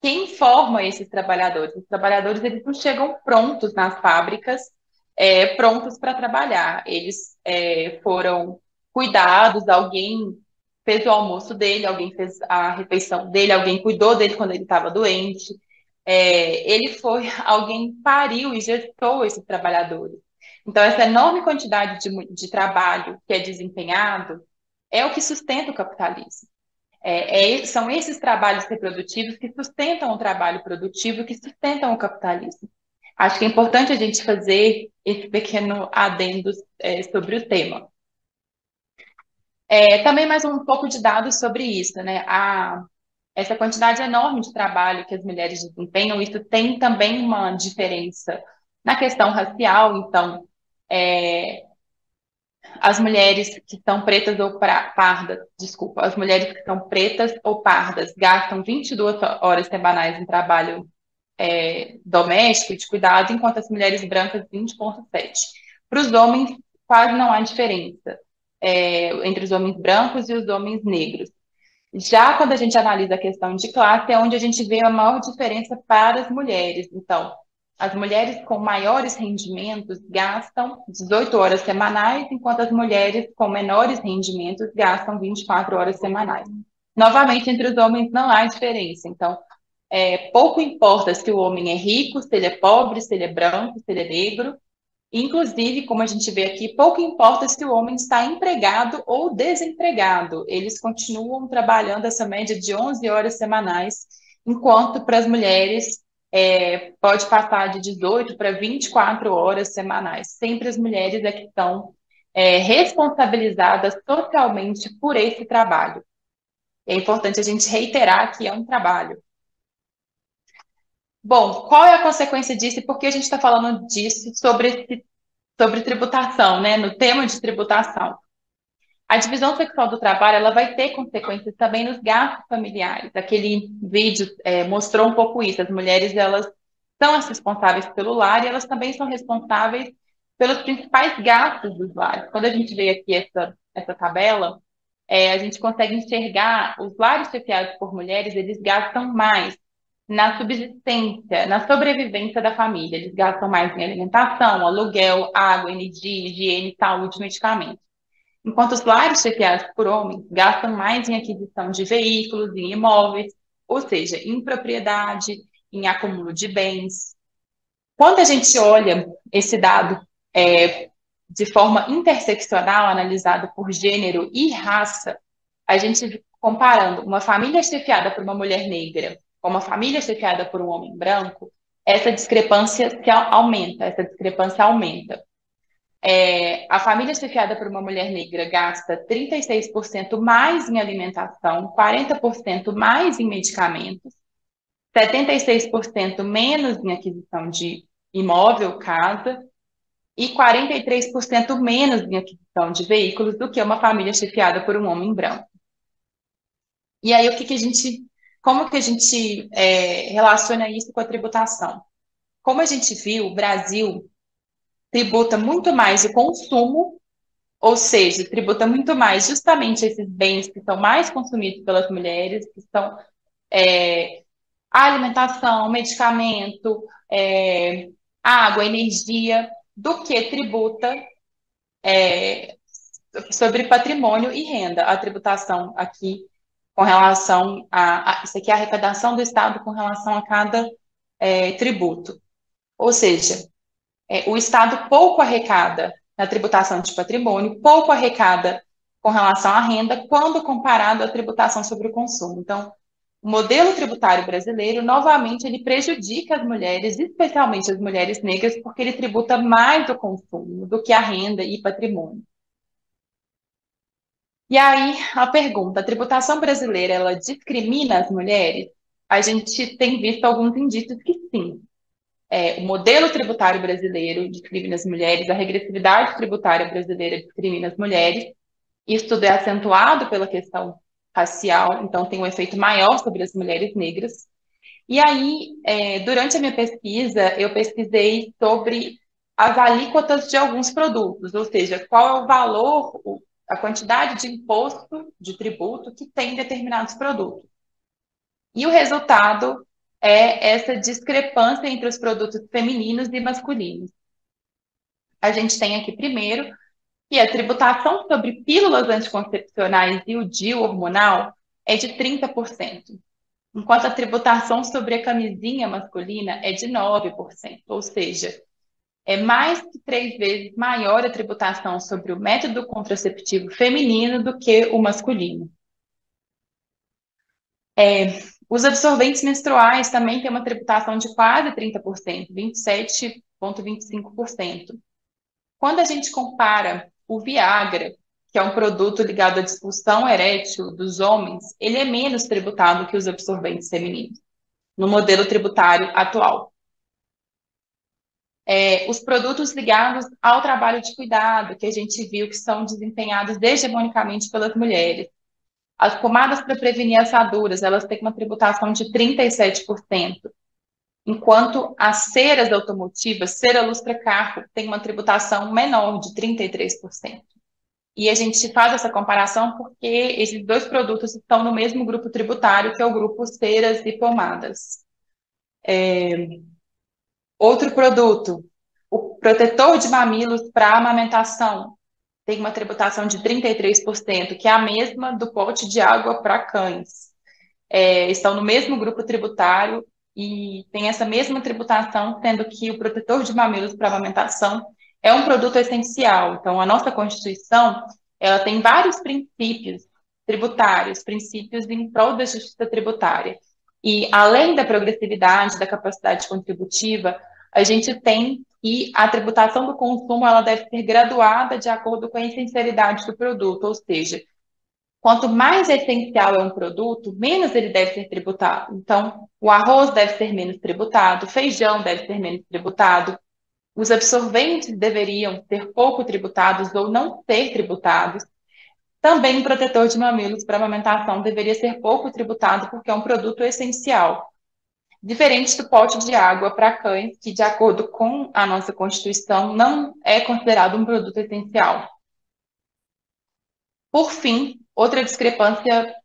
quem forma esses trabalhadores. Os trabalhadores, eles não chegam prontos nas fábricas, prontos para trabalhar. Eles foram cuidados, alguém fez o almoço dele, alguém fez a refeição dele, alguém cuidou dele quando ele estava doente. Alguém pariu e gestou esses trabalhadores. Então, essa enorme quantidade de trabalho que é desempenhado é o que sustenta o capitalismo. São esses trabalhos reprodutivos que sustentam o trabalho produtivo, que sustentam o capitalismo. Acho que é importante a gente fazer esse pequeno adendo sobre o tema. Também mais um pouco de dados sobre isso, né? Essa quantidade enorme de trabalho que as mulheres desempenham, isso tem também uma diferença na questão racial. Então, as mulheres que são pretas ou pardas, as mulheres que são pretas ou pardas gastam 22 horas semanais em trabalho doméstico e de cuidado, enquanto as mulheres brancas 20,7. Para os homens, quase não há diferença entre os homens brancos e os homens negros. Já quando a gente analisa a questão de classe, é onde a gente vê a maior diferença para as mulheres. Então, as mulheres com maiores rendimentos gastam 18 horas semanais, enquanto as mulheres com menores rendimentos gastam 24 horas semanais. Novamente, entre os homens não há diferença. Então, pouco importa se o homem é rico, se ele é pobre, se ele é branco, se ele é negro. Inclusive, como a gente vê aqui, pouco importa se o homem está empregado ou desempregado. Eles continuam trabalhando essa média de 11 horas semanais, enquanto para as mulheres pode passar de 18 para 24 horas semanais. Sempre as mulheres que estão responsabilizadas socialmente por esse trabalho. É importante a gente reiterar que é um trabalho. Bom, qual é a consequência disso e por que a gente está falando disso sobre tributação, né? No tema de tributação. A divisão sexual do trabalho, ela vai ter consequências também nos gastos familiares. Aquele vídeo mostrou um pouco isso. As mulheres, elas são as responsáveis pelo lar e elas também são responsáveis pelos principais gastos dos lares. Quando a gente vê aqui essa tabela, a gente consegue enxergar os lares chefiados por mulheres, eles gastam mais na subsistência, na sobrevivência da família. Eles gastam mais em alimentação, aluguel, água, energia, higiene, saúde, medicamentos. Enquanto os lares chefiados por homens gastam mais em aquisição de veículos, em imóveis, ou seja, em propriedade, em acúmulo de bens. Quando a gente olha esse dado de forma interseccional, analisado por gênero e raça, a gente comparando uma família chefiada por uma mulher negra com uma família chefiada por um homem branco, essa discrepância aumenta. A família chefiada por uma mulher negra gasta 36% mais em alimentação, 40% mais em medicamentos, 76% menos em aquisição de imóvel, casa, e 43% menos em aquisição de veículos do que uma família chefiada por um homem branco. E aí, como que a gente relaciona isso com a tributação? Como a gente viu, o Brasil tributa muito mais o consumo, ou seja, tributa muito mais justamente esses bens que são mais consumidos pelas mulheres, que são alimentação, medicamento, água, energia, do que tributa sobre patrimônio e renda. A tributação aqui com relação isso aqui é a arrecadação do Estado com relação a cada tributo. Ou seja, o Estado pouco arrecada na tributação de patrimônio, pouco arrecada com relação à renda, quando comparado à tributação sobre o consumo. Então, o modelo tributário brasileiro, novamente, ele prejudica as mulheres, especialmente as mulheres negras, porque ele tributa mais o consumo do que a renda e patrimônio. E aí, a pergunta, a tributação brasileira, ela discrimina as mulheres? A gente tem visto alguns indícios que sim. O modelo tributário brasileiro discrimina as mulheres, a regressividade tributária brasileira discrimina as mulheres, isso tudo é acentuado pela questão racial, então tem um efeito maior sobre as mulheres negras. E aí, durante a minha pesquisa, eu pesquisei sobre as alíquotas de alguns produtos, ou seja, qual é o valor, a quantidade de imposto, de tributo que tem determinados produtos. E o resultado é essa discrepância entre os produtos femininos e masculinos. A gente tem aqui primeiro que a tributação sobre pílulas anticoncepcionais e o DIU hormonal é de 30%, enquanto a tributação sobre a camisinha masculina é de 9%, ou seja, é mais que 3 vezes maior a tributação sobre o método contraceptivo feminino do que o masculino. Os absorventes menstruais também têm uma tributação de quase 30%, 27,25%. Quando a gente compara o Viagra, que é um produto ligado à disfunção erétil dos homens, ele é menos tributado que os absorventes femininos, no modelo tributário atual. Os produtos ligados ao trabalho de cuidado, que a gente viu que são desempenhados hegemonicamente pelas mulheres. As pomadas para prevenir assaduras, elas têm uma tributação de 37%, enquanto as ceras automotivas, cera lustra-carro, tem uma tributação menor de 33%. E a gente faz essa comparação porque esses dois produtos estão no mesmo grupo tributário, que é o grupo ceras e pomadas. Outro produto, o protetor de mamilos para amamentação, tem uma tributação de 33%, que é a mesma do pote de água para cães. Estão no mesmo grupo tributário e tem essa mesma tributação, sendo que o protetor de mamilos para amamentação é um produto essencial. Então, a nossa Constituição, ela tem vários princípios tributários, princípios em prol da justiça tributária. E, além da progressividade, da capacidade contributiva, a gente tem que a tributação do consumo ela deve ser graduada de acordo com a essencialidade do produto, ou seja, quanto mais essencial é um produto, menos ele deve ser tributado. Então, o arroz deve ser menos tributado, o feijão deve ser menos tributado, os absorventes deveriam ser pouco tributados ou não ser tributados. Também o protetor de mamilos para amamentação deveria ser pouco tributado porque é um produto essencial. diferente do pote de água para cães, que, de acordo com a nossa Constituição, não é considerado um produto essencial. Por fim, outra discrepância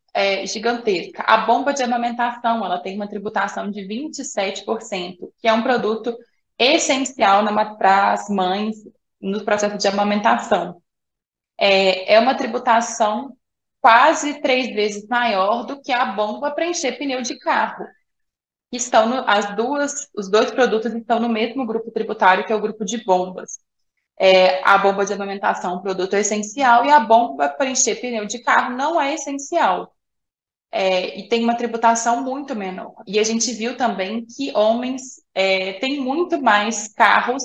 gigantesca. A bomba de amamentação, ela tem uma tributação de 27%, que é um produto essencial para as mães no processo de amamentação. É uma tributação quase 3 vezes maior do que a bomba para encher pneu de carro. Os dois produtos estão no mesmo grupo tributário, que é o grupo de bombas. A bomba de amamentação é um produto essencial e a bomba para encher pneu de carro não é essencial. E tem uma tributação muito menor. E a gente viu também que homens têm muito mais carro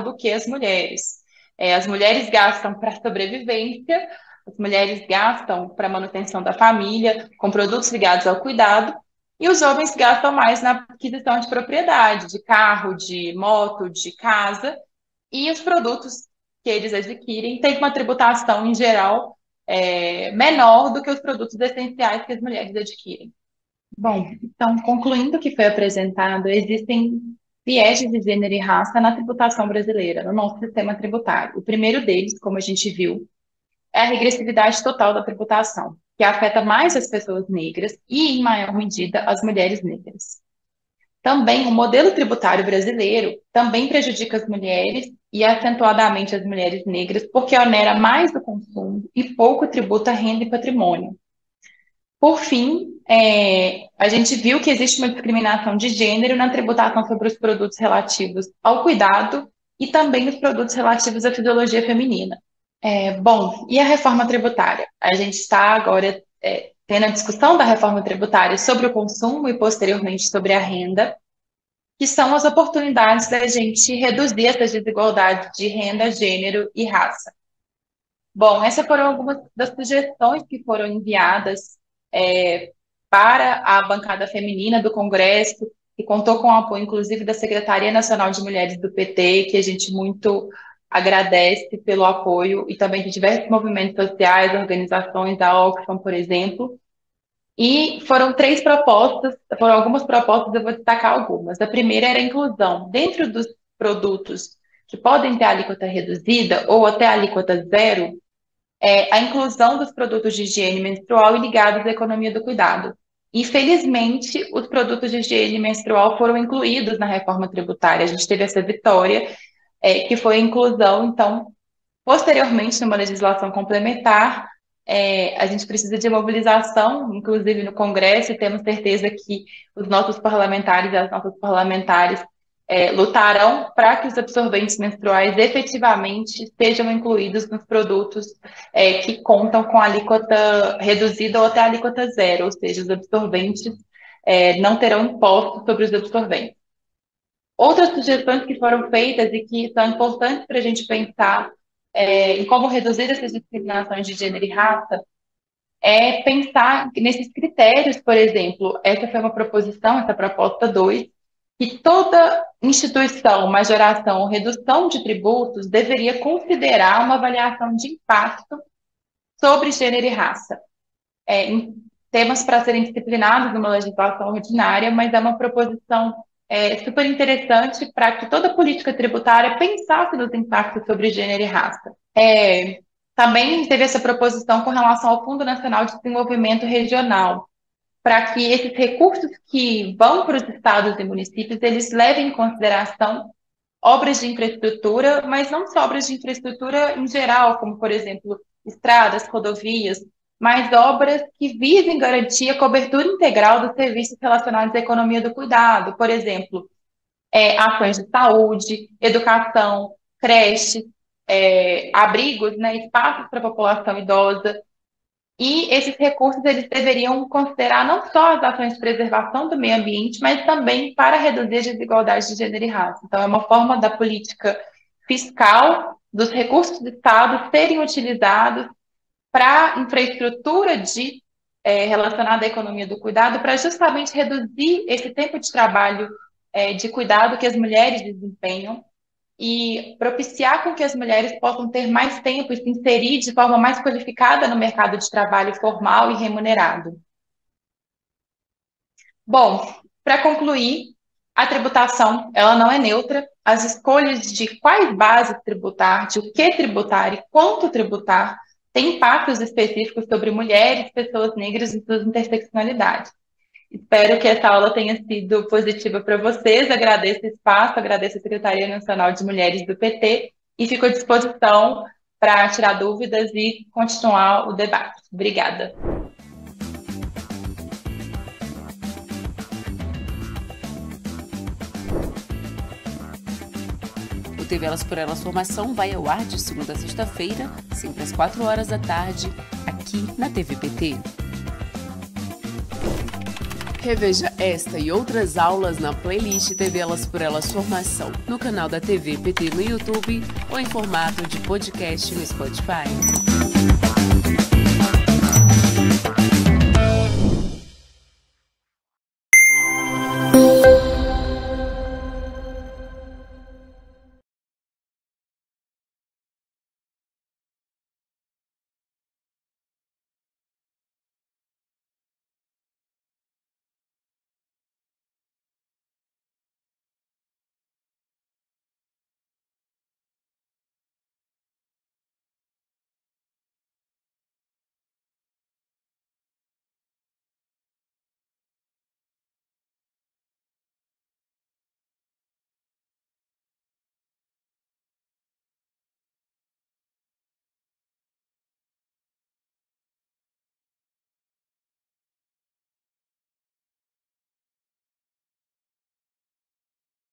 do que as mulheres. As mulheres gastam para sobrevivência, as mulheres gastam para manutenção da família, com produtos ligados ao cuidado, e os homens gastam mais na aquisição de propriedade, de carro, de moto, de casa, e os produtos que eles adquirem têm uma tributação, em geral, menor do que os produtos essenciais que as mulheres adquirem. Bom, então, concluindo o que foi apresentado, existem vieses de gênero e raça na tributação brasileira, no nosso sistema tributário. O primeiro deles, como a gente viu, é a regressividade total da tributação, que afeta mais as pessoas negras e, em maior medida, as mulheres negras. Também o modelo tributário brasileiro também prejudica as mulheres e acentuadamente as mulheres negras, porque onera mais o consumo e pouco tributa renda e patrimônio. Por fim, a gente viu que existe uma discriminação de gênero na tributação sobre os produtos relativos ao cuidado e também os produtos relativos à fisiologia feminina. Bom, e a reforma tributária? A gente está agora tendo a discussão da reforma tributária sobre o consumo e posteriormente sobre a renda, que são as oportunidades da gente reduzir essas desigualdades de renda, gênero e raça. Bom, essas foram algumas das sugestões que foram enviadas para a bancada feminina do Congresso, que contou com o apoio, inclusive, da Secretaria Nacional de Mulheres do PT, que a gente muito agradece pelo apoio, e também de diversos movimentos sociais, organizações, da Oxfam, por exemplo. E foram algumas propostas, eu vou destacar algumas. A primeira era a inclusão, dentro dos produtos que podem ter alíquota reduzida ou até alíquota zero, a inclusão dos produtos de higiene menstrual e ligados à economia do cuidado. Infelizmente, os produtos de higiene menstrual foram incluídos na reforma tributária. A gente teve essa vitória, que foi a inclusão. Então, posteriormente, numa legislação complementar, a gente precisa de mobilização, inclusive no Congresso, e temos certeza que os nossos parlamentares e as nossas parlamentares lutarão para que os absorventes menstruais efetivamente sejam incluídos nos produtos que contam com alíquota reduzida ou até alíquota zero, ou seja, os absorventes não terão imposto sobre os absorventes. Outras sugestões que foram feitas e que são importantes para a gente pensar em como reduzir essas discriminações de gênero e raça é pensar nesses critérios, por exemplo. Essa foi uma proposição, essa proposta 2, que toda instituição, majoração ou redução de tributos deveria considerar uma avaliação de impacto sobre gênero e raça. Em temas para serem disciplinados numa legislação ordinária, mas é uma proposição super interessante para que toda política tributária pensasse nos impactos sobre gênero e raça. Também teve essa proposição com relação ao Fundo Nacional de Desenvolvimento Regional, para que esses recursos que vão para os estados e municípios, eles levem em consideração obras de infraestrutura, mas não só obras de infraestrutura em geral, como, por exemplo, estradas, rodovias, mas obras que visem garantir a cobertura integral dos serviços relacionados à economia do cuidado, por exemplo, ações de saúde, educação, creches, abrigos, né, espaços para a população idosa. E esses recursos eles deveriam considerar não só as ações de preservação do meio ambiente, mas também para reduzir as desigualdades de gênero e raça. Então, é uma forma da política fiscal dos recursos do Estado serem utilizados para infraestrutura relacionada à economia do cuidado, para justamente reduzir esse tempo de trabalho de cuidado que as mulheres desempenham e propiciar com que as mulheres possam ter mais tempo e se inserir de forma mais qualificada no mercado de trabalho formal e remunerado. Bom, Para concluir, a tributação, ela não é neutra. As escolhas de quais bases tributar, de o que tributar e quanto tributar, têm impactos específicos sobre mulheres, pessoas negras e suas interseccionalidades. Espero que essa aula tenha sido positiva para vocês. Agradeço o espaço, agradeço a Secretaria Nacional de Mulheres do PT e fico à disposição para tirar dúvidas e continuar o debate. Obrigada. O TV Elas por Elas Formação vai ao ar de segunda a sexta-feira, sempre às 4 horas da tarde, aqui na TV PT. Reveja esta e outras aulas na playlist TV Elas por Elas Formação, no canal da TV PT no YouTube ou em formato de podcast no Spotify.